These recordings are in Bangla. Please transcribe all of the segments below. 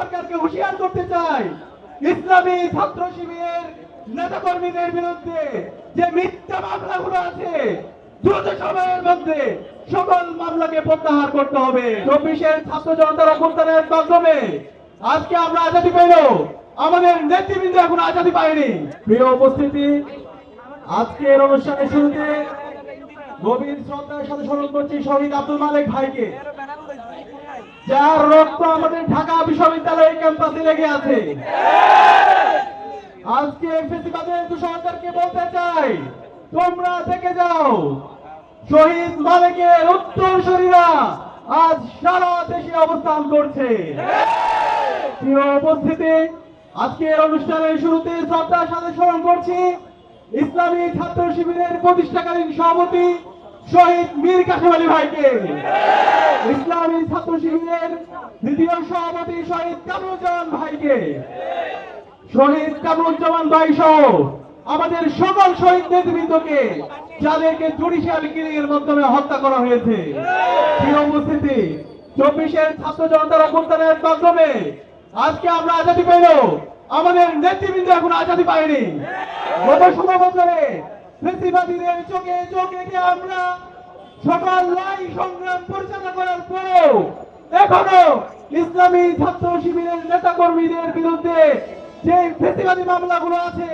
সরকারকে হুঁশিয়ার করতে চাই, ইসলামী ছাত্র শিবিরের নেতাকর্মীদের বিরুদ্ধে যে মিথ্যা মামলাগুলো আছে দ্রুত সময়ের মধ্যে সকল মামলাকে প্রত্যাহার করতে হবে। 24-এর ছাত্র জনতার অভ্যুত্থানের মাধ্যমে আজকে আমরা আজাদী পেল, আমাদের নেতৃবৃন্দ এখন আজাদী পায়নি। প্রিয় উপস্থিতি, আজকের অনুষ্ঠানের শুরুতে গভীর শ্রদ্ধার সাথে স্মরণ করছি শহীদ আব্দুল মালেক ভাইকে, যার রক্ত আমাদের ঢাকা বিশ্ববিদ্যালয়ের ক্যাম্পাসে লেগে আছে। আজকে ফেসিবাদের সরকারকে বলতে চাই, তোমরা থেকে যাও। শহীদ মালেকের উত্তরসূরিরা আজ সারা দেশে অবস্থান করছে। প্রিয় উপস্থিতি, আজকের অনুষ্ঠানের শুরুতে শ্রদ্ধার সাথে স্মরণ করছি ইসলামী ছাত্র শিবিরের প্রতিষ্ঠাকালীন সভাপতি শহীদ মীর কাসেম আলী ভাইকে, ইসলামী ছাত্র শিবিরের দ্বিতীয় সভাপতি শহীদ কামরুজ্জামান ভাইকে, শহীদ কামরুজ্জামান ভাই সহ আমাদের সকল শহীদ নেতৃবৃন্দকে, যাদেরকে জুডিশিয়াল কিলিং এর মাধ্যমে হত্যা করা হয়েছে। প্রিয় উপস্থিতি, 24-এর ছাত্র জনতার অভ্যুত্থানের মাধ্যমে আজকে আমরা আজাদী পেল, আমাদের নেতৃবৃন্দ এখন আজাদী পায়নি। গত 16 বছরে ফেসিবাদীদের চোখে চোখ রেখে আমরা সকল লড়াই সংগ্রাম পরিচালনা করার পরেও এখনো ইসলামী ছাত্র শিবিরের নেতা কর্মীদের বিরুদ্ধে যে ফেসিবাদী মামলাগুলো আছে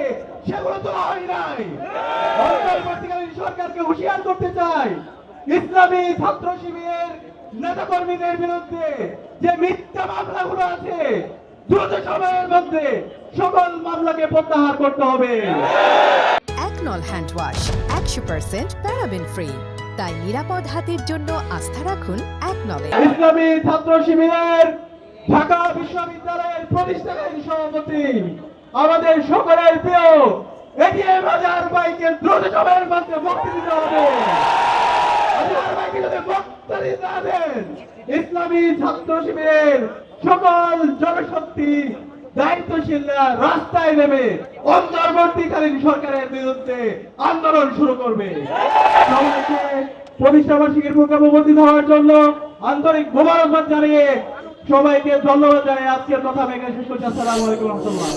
সেগুলো তোলা হয় নাই। অন্তর্বর্তীকালীন সরকারকে হুঁশিয়ার করতে চাই, ইসলামী ছাত্র শিবিরের নেতা কর্মীদের বিরুদ্ধে যে মিথ্যা মামলাগুলো আছে দ্রুত সময়ের মধ্যে সকল মামলাকে প্রত্যাহার করতে হবে। একনল হ্যান্ড ওয়াশ 100% প্যারাবেন ফ্রি, তাই নিরাপদ হাতের জন্য আস্থা রাখুন একনলে। ইসলামী ছাত্র শিবিরের ঢাকা বিশ্ববিদ্যালয়ের প্রতিষ্ঠাকালীন সভাপতি আমাদের সকলের প্রিয় এটিএম আজহার ভাইকে দ্রুত সময়ের মধ্যে মুক্তি দিতে হবে। আজহার ভাইকে যদি মুক্তি না দেন, ইসলামী ছাত্র শিবিরের সকল জনশক্তি দায়িত্বশীলরা রাস্তায় নেমে অন্তর্বর্তীকালীন সরকারের বিরুদ্ধে আন্দোলন শুরু করবে। সবাইকে প্রতিষ্ঠাবার্ষিকীর প্রোগ্রামে উপস্থিত হওয়ার জন্য আন্তরিক মোবারকবাদ জানিয়ে সবাইকে ধন্যবাদ জানিয়ে আজকের কথা এখানে শেষ করছি। আসসালামু আলাইকুম রহমতুল্লাহ।